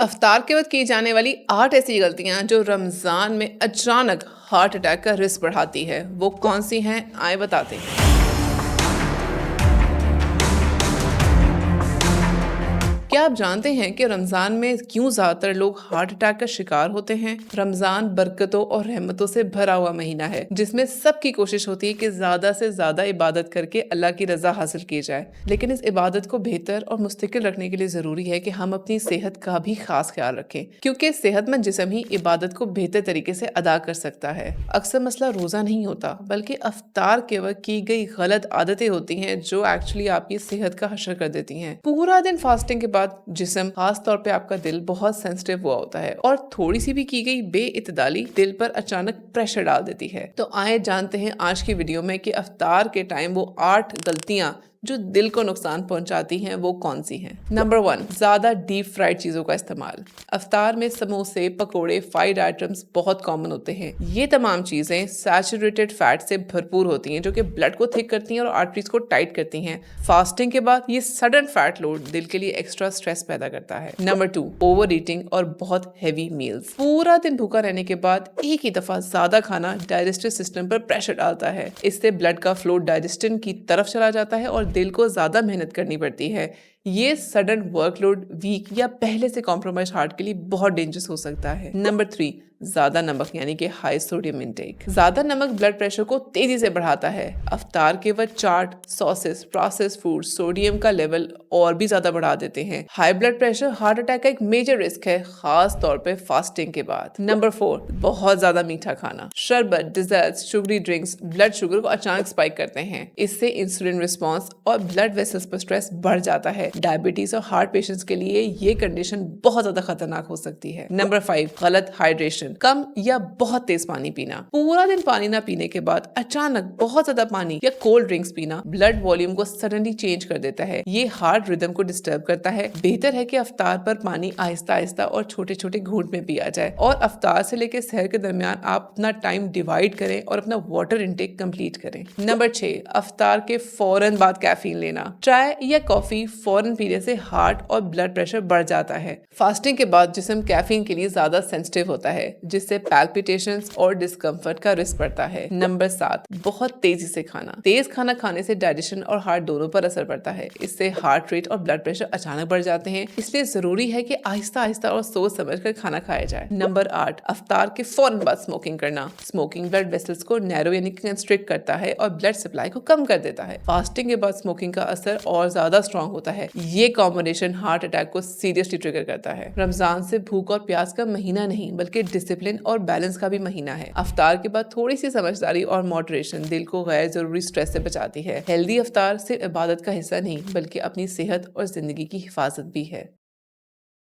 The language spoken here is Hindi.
अफ्तार के वक्त की जाने वाली 8 ऐसी गलतियां जो रमजान में अचानक हार्ट अटैक का रिस्क बढ़ाती है, वो कौन सी हैं आए बताते हैं। क्या आप जानते हैं कि रमज़ान में क्यों ज़्यादातर लोग हार्ट अटैक का शिकार होते हैं? रमज़ान बरकतों और रहमतों से भरा हुआ महीना है, जिसमें सबकी कोशिश होती है कि ज़्यादा से ज़्यादा इबादत करके अल्लाह की रज़ा हासिल की जाए। लेकिन इस इबादत को बेहतर और मुस्तकिल रखने के लिए ज़रूरी है कि हम अपनी सेहत का भी खास ख्याल रखें, क्योंकि सेहतमंद जिस्म ही इबादत को बेहतर तरीके से अदा कर सकता है। अक्सर मसला रोज़ा नहीं होता, बल्कि अफ्तार के वक्त की गई गलत आदतें होती हैं जो एक्चुअली आपकी सेहत का हशर कर देती हैं। पूरा दिन फास्टिंग के बाद जिस्म, खास तौर पे आपका दिल बहुत सेंसिटिव हुआ होता है और थोड़ी सी भी की गई बेइतदाली दिल पर अचानक प्रेशर डाल देती है। तो आए जानते हैं आज की वीडियो में कि अफ्तार के टाइम वो 8 गलतियां जो दिल को नुकसान पहुंचाती हैं वो कौन सी हैं। नंबर 1, ज्यादा डीप फ्राइड चीजों का इस्तेमाल। अफ्तार में समोसे, पकोड़े, फ्राइड आइटम्स बहुत कॉमन होते हैं। ये तमाम चीजें सैचुरेटेड फैट से भरपूर होती हैं, जो कि ब्लड को थिक करती हैं और आर्टरीज को टाइट करती हैं। फास्टिंग के बाद ये सडन फैट लोड दिल के लिए एक्स्ट्रा स्ट्रेस पैदा करता है। नंबर 2, ओवर ईटिंग और बहुत हैवी मील्स। पूरा दिन भूखा रहने के बाद एक ही दफा ज्यादा खाना डाइजेस्टिव सिस्टम पर प्रेशर डालता है। इससे ब्लड का फ्लो डाइजेस्टिन की तरफ चला जाता है और दिल को ज्यादा मेहनत करनी पड़ती है। ये सडन वर्कलोड वीक या पहले से कॉम्प्रोमाइज हार्ट के लिए बहुत डेंजरस हो सकता है। नंबर 3, ज्यादा नमक यानी कि हाई सोडियम इनटेक। ज्यादा नमक ब्लड प्रेशर को तेजी से बढ़ाता है। अफ्तार के वक्त चाट, सॉसेस, प्रोसेस्ड फूड सोडियम का लेवल और भी ज्यादा बढ़ा देते हैं। High blood pressure heart attack का एक मेजर रिस्क है, खास तौर पे फास्टिंग के बाद। नंबर 4, बहुत ज्यादा मीठा खाना। शरबत, desserts, sugary drinks blood sugar को अचानक स्पाइक करते हैं। इससे इंसुलिन रिस्पॉन्स और ब्लड वेसल्स पर स्ट्रेस बढ़ जाता है। डायबिटीज और हार्ट पेशेंट्स के लिए ये कंडीशन बहुत ज्यादा खतरनाक हो सकती है। नंबर 5, गलत हाइड्रेशन। कम या बहुत तेज पानी पीना। पूरा दिन पानी ना पीने के बाद अचानक बहुत ज्यादा पानी या कोल्ड ड्रिंक्स पीना ब्लड वॉल्यूम को सडनली चेंज कर देता है। ये हार्ट रिदम को डिस्टर्ब करता है। बेहतर है कि अफ्तार पर पानी आहिस्ता आहिस्ता और छोटे छोटे घूंट में पिया जाए और अफ्तार से लेकर सहर के दरमियान आप अपना टाइम डिवाइड करें और अपना वाटर इनटेक कंप्लीट करें। नंबर 6, अफ्तार के फौरन बाद कैफीन लेना। चाय या कॉफी फौरन पीने से हार्ट और ब्लड प्रेशर बढ़ जाता है। फास्टिंग के बाद जिस्म कैफीन के लिए ज्यादा सेंसिटिव होता है, जिससे पैल्पिटेशंस और डिस्कम्फर्ट का रिस्क बढ़ता है। नंबर 7, बहुत तेजी से खाना। तेज खाना खाने से डाइजेशन और हार्ट दोनों पर असर पड़ता है। इससे हार्ट रेट और ब्लड प्रेशर अचानक बढ़ जाते हैं। इसलिए जरूरी है कि आहिस्ता आहिस्ता और सोच समझ कर खाना खाया जाए। नंबर 8, अफ्तार के फौरन बाद स्मोकिंग करना। स्मोकिंग ब्लड वेसल्स को नैरो यानी कि कंस्ट्रिक्ट करता है और ब्लड सप्लाई को कम कर देता है। फास्टिंग के बाद स्मोकिंग का असर और ज्यादा स्ट्रॉन्ग होता है। ये कॉम्बिनेशन हार्ट अटैक को सीरियसली ट्रिगर करता है। रमजान से भूख और प्यास का महीना नहीं, बल्कि डिसिप्लिन और बैलेंस का भी महीना है। अफ्तार के बाद थोड़ी सी समझदारी और मॉडरेशन दिल को गैर जरूरी स्ट्रेस से बचाती है। हेल्दी अफ्तार सिर्फ इबादत का हिस्सा नहीं, बल्कि अपनी सेहत और जिंदगी की हिफाजत भी है।